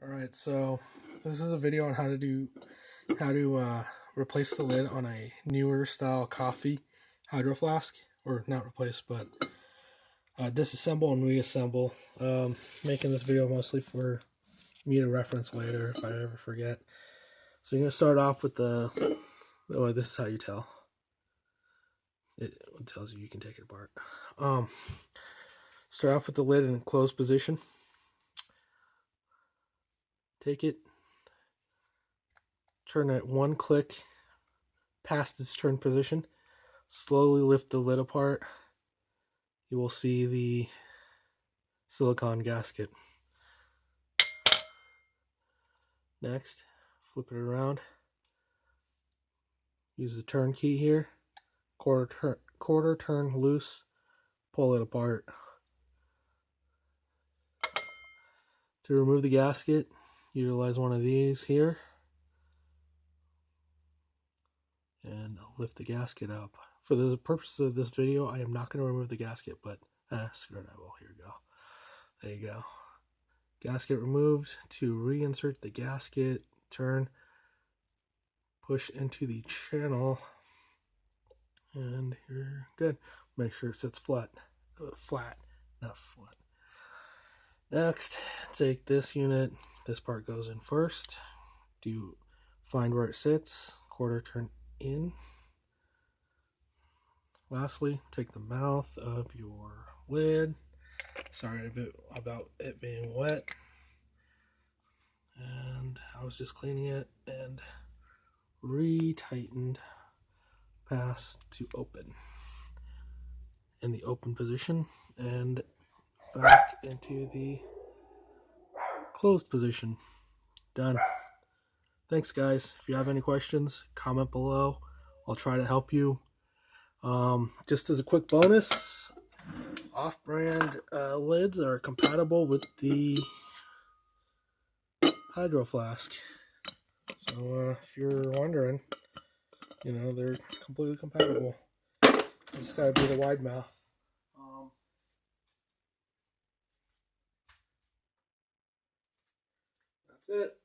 Alright, so this is a video on how to replace the lid on a newer style coffee hydro flask, or not replace, but disassemble and reassemble. Making this video mostly for me to reference later if I ever forget. So you're gonna start off with the this is how you tell. It tells you can take it apart. Start off with the lid in closed position. Take it, turn it one click past its turn position, slowly lift the lid apart. You will see the silicone gasket. Next, flip it around. Use the turn key here. Quarter turn loose. Pull it apart. To remove the gasket, utilize one of these here and lift the gasket up. For the purpose of this video, I am not going to remove the gasket, but screw it, I will. Here we go. There you go. Gasket removed. To reinsert the gasket, turn, push into the channel, and you're good. Make sure it sits flat, not flat. Next, take this unit. This part goes in first. Find where it sits, quarter turn in. Lastly, take the mouth of your lid. Sorry about it being wet. And I was just cleaning it and re-tightened pass to open. In the open position and back into the closed position. Done. Thanks guys. If you have any questions, comment below. I'll try to help you. Just as a quick bonus, off-brand lids are compatible with the HydroFlask. So if you're wondering, they're completely compatible. Just gotta be the wide mouth. That's it.